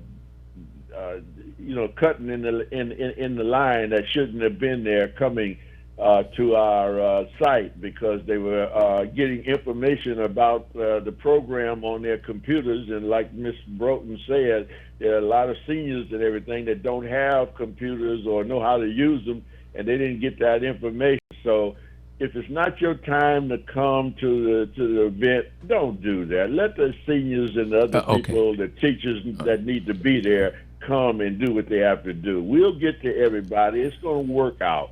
cutting in the line that shouldn't have been there, coming to our site, because they were getting information about the program on their computers. And like Ms. Broughton said, there are a lot of seniors and everything that don't have computers or know how to use them, and they didn't get that information. So if it's not your time to come to the event, don't do that. Let the seniors and the other people, the teachers that need to be there, come and do what they have to do. We'll get to everybody. It's going to work out.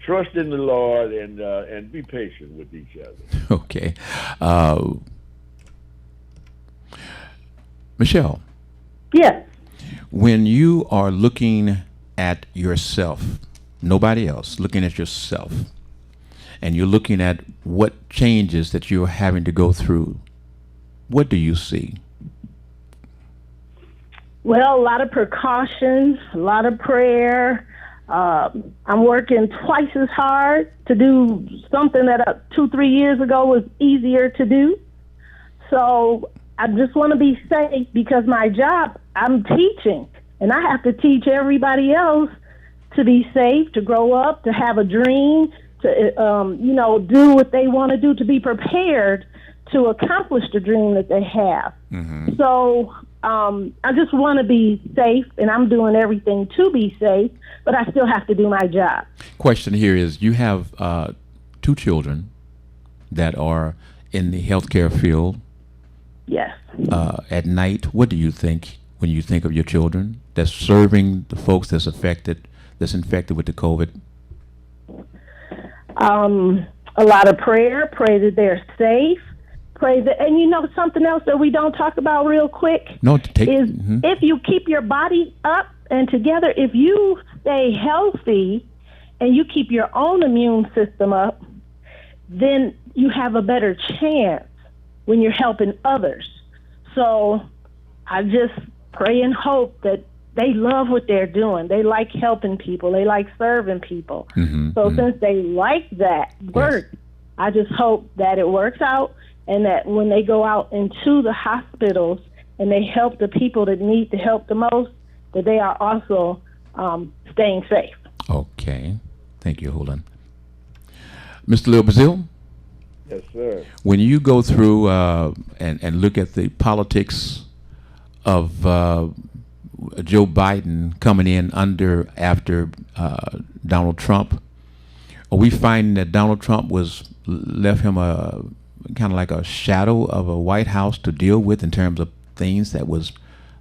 Trust in the Lord and be patient with each other. Okay. Michelle. Yes. When you are looking at yourself, nobody else, looking at yourself, and you're looking at what changes that you're having to go through, what do you see? Well, a lot of precautions, a lot of prayer. I'm working twice as hard to do something that 2-3 years ago was easier to do. So I just want to be safe because my job, I'm teaching, and I have to teach everybody else to be safe, to grow up, to have a dream, to do what they want to do, to be prepared to accomplish the dream that they have. Mm-hmm. So I just want to be safe, and I'm doing everything to be safe, but I still have to do my job. Question here is, you have 2 children that are in the healthcare field. Yes. At night, what do you think when you think of your children that's serving the folks that's infected with the COVID? A lot of prayer. Pray that they're safe. Pray that, and something else that we don't talk about real quick is if you keep your body up and together, if you stay healthy and you keep your own immune system up, then you have a better chance when you're helping others. So I just pray and hope that they love what they're doing. They like helping people. They like serving people. Since they like that work, yes, I just hope that it works out and that when they go out into the hospitals and they help the people that need the help the most, that they are also staying safe. Okay. Thank you. Hold on. Mr. Lil Brazil? Yes, sir. When you go through and look at the politics of Joe Biden coming in after Donald Trump, are we finding that Donald Trump left him a kind of like a shadow of a White House to deal with in terms of things that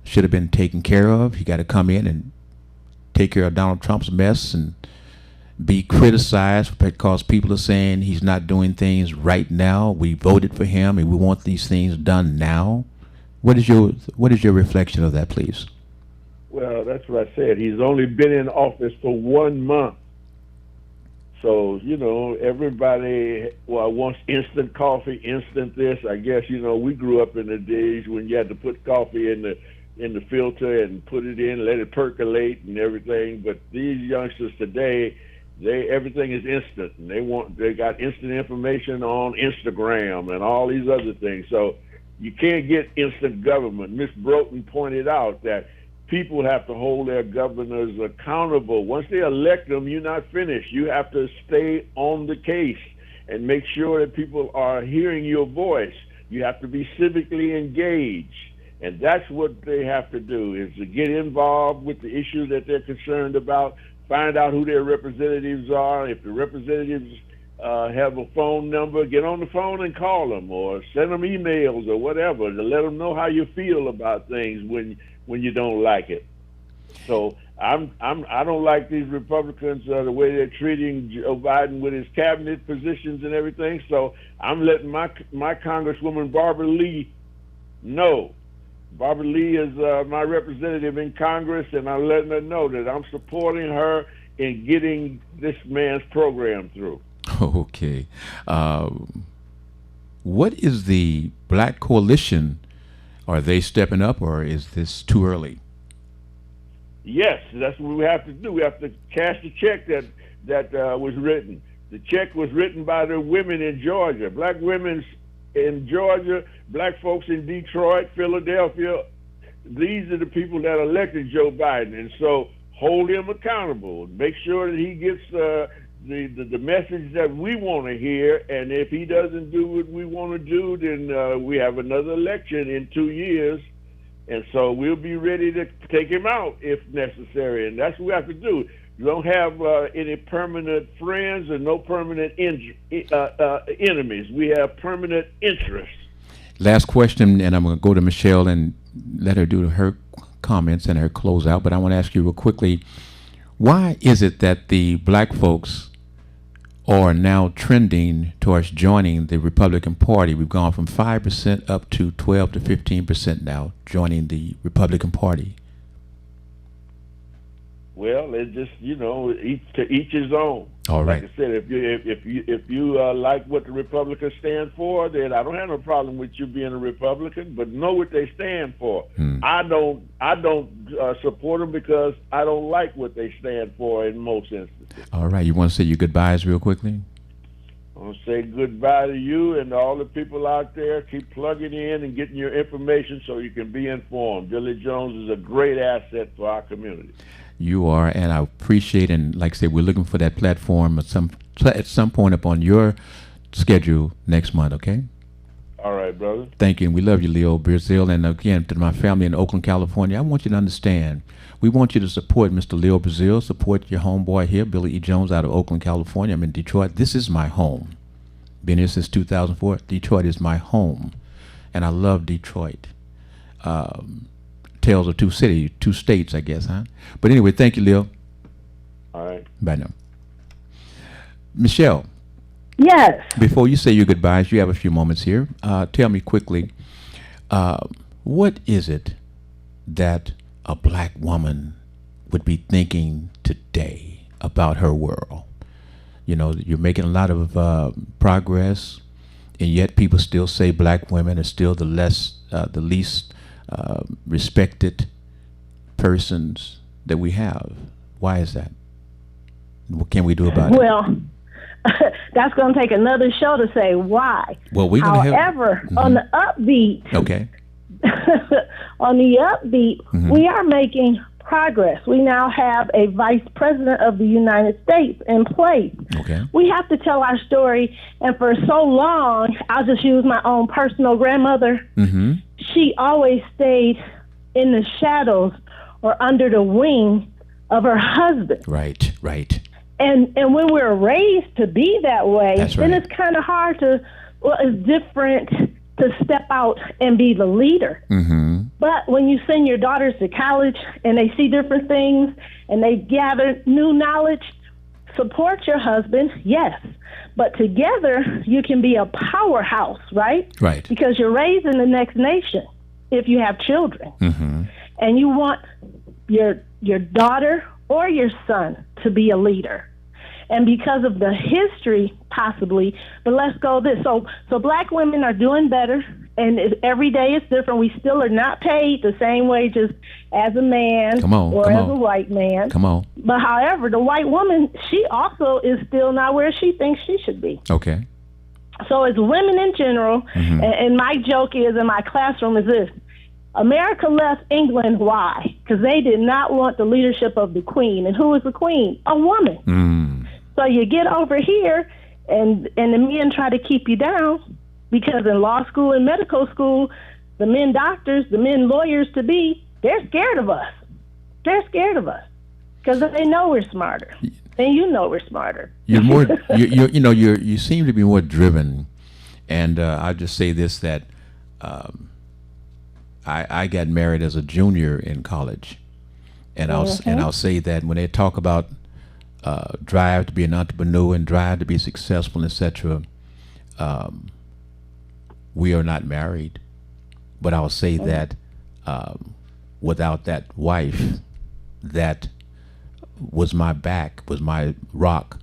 should have been taken care of? He got to come in and take care of Donald Trump's mess and be criticized because people are saying he's not doing things right now. We voted for him and we want these things done now. What is your reflection of that, please? Well, that's what I said. He's only been in office for 1 month. So, everybody wants instant coffee, instant this. I guess, we grew up in the days when you had to put coffee in the filter and put it in, let it percolate and everything. But these youngsters today, everything is instant, and they got instant information on Instagram and all these other things. So you can't get instant government. Ms. Broughton pointed out that people have to hold their governors accountable. Once they elect them, you're not finished. You have to stay on the case and make sure that people are hearing your voice. You have to be civically engaged. And that's what they have to do, is to get involved with the issues that they're concerned about, find out who their representatives are. If the representatives have a phone number, get on the phone and call them, or send them emails or whatever to let them know how you feel about things when you don't like it. So I don't like these Republicans, the way they're treating Joe Biden with his cabinet positions and everything. So I'm letting my Congresswoman Barbara Lee know. Barbara Lee is my representative in Congress, and I'm letting her know that I'm supporting her in getting this man's program through. Okay. What is the Black Coalition? Are they stepping up, or is this too early? Yes, that's what we have to do. We have to cash the check that was written. The check was written by the women in Georgia, black women in Georgia, black folks in Detroit, Philadelphia. These are the people that elected Joe Biden, and so hold him accountable. Make sure that he gets the message that we want to hear, and if he doesn't do what we want to do, then we have another election in 2 years, and so we'll be ready to take him out if necessary, and that's what we have to do. You don't have any permanent friends and no permanent enemies. We have permanent interests. Last question, and I'm going to go to Michelle and let her do her comments and her closeout, but I want to ask you real quickly, why is it that the black folks are now trending towards joining the Republican Party? We've gone from 5% up to 12 to 15% now, joining the Republican Party. Well, it's just each his own. All right. Like I said, if you like what the Republicans stand for, then I don't have no problem with you being a Republican. But know what they stand for. I don't support them because I don't like what they stand for in most instances. All right. You want to say your goodbyes real quickly? I want to say goodbye to you and all the people out there. Keep plugging in and getting your information so you can be informed. Billy Jones is a great asset for our community. You are, and I appreciate, and like I said, we're looking for that platform at some point up on your schedule next month, okay? All right, brother. Thank you, and we love you, Leo Brazil. And again, to my family in Oakland, California, I want you to understand, we want you to support Mr. Leo Brazil, support your homeboy here, Billy E. Jones out of Oakland, California. I'm in Detroit. This is my home. Been here since 2004. Detroit is my home, and I love Detroit. Tales of two states, I guess, huh? But anyway, thank you, Leo. All right. Bye now. Michelle. Yes. Before you say your goodbyes, you have a few moments here. Tell me quickly, what is it that a black woman would be thinking today about her world? You know, you're making a lot of progress, and yet people still say black women are still the least respected persons that we have. Why is that? What can we do about it? Well, that's going to take another show to say why. Well, we're going to However, on the upbeat, okay. on the upbeat, we are making progress. We now have a vice president of the United States in place. Okay. We have to tell our story, and for so long, I'll just use my own personal grandmother. She always stayed in the shadows or under the wing of her husband. Right, right. And when we're raised to be that way, then it's kind of hard it's different to step out and be the leader. But when you send your daughters to college and they see different things and they gather new knowledge, support your husband, yes. But together you can be a powerhouse, right? Right. Because you're raising the next nation if you have children. And you want your daughter or your son to be a leader. And because of the history, possibly, but let's go this. So black women are doing better, and every day is different. We still are not paid the same wages as a man or as a white man. But however, the white woman, she also is still not where she thinks she should be. Okay. So as women in general, and my joke is in my classroom is this: America left England. Why? Because they did not want the leadership of the queen. And who is the queen? A woman. So you get over here, and the men try to keep you down, because in law school and medical school, the men doctors, the men lawyers to be, they're scared of us. They're scared of us because they know we're smarter, and you know we're smarter. You're more, you seem to be more driven, and I'll just say this, that I got married as a junior in college, and I'll say that when they talk about drive to be an entrepreneur and drive to be successful, etc., we are not married. But I'll say that without that wife, that was my back, was my rock,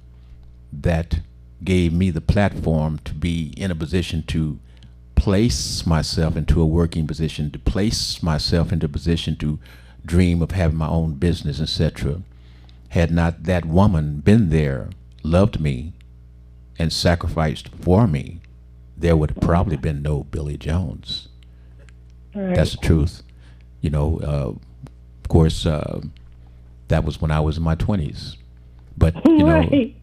that gave me the platform to be in a position to place myself into a working position, to place myself into a position to dream of having my own business, etc. Had not that woman been there, loved me, and sacrificed for me, there would have probably been no Billy Jones. Right. That's the truth. Of course, that was when I was in my 20s. But,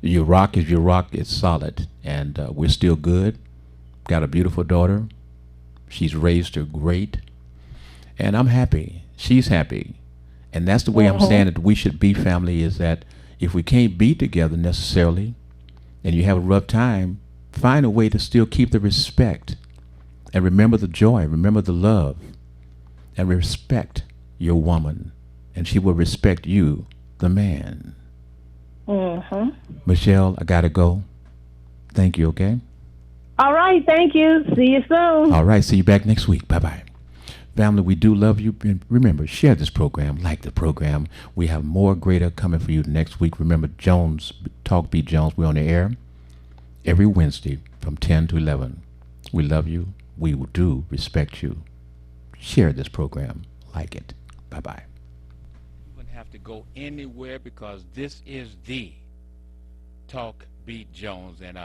your rock is your rock. It's solid. And we're still good. Got a beautiful daughter. She's raised her great. And I'm happy. She's happy. And that's the way I'm saying that we should be family, is that if we can't be together necessarily, and you have a rough time, find a way to still keep the respect. And remember the joy. Remember the love. And respect your woman. And she will respect you, the man. Michelle, I gotta go. Thank you, okay? All right, thank you. See you soon. All right, see you back next week. Bye-bye. Family, we do love you. And remember, share this program, like the program. We have more greater coming for you next week. Remember, Jones, Talk Beat Jones, we're on the air every Wednesday from 10 to 11. We love you. We do respect you. Share this program. Like it. Bye-bye. You wouldn't have to go anywhere because this is the Talk Beat Jones. And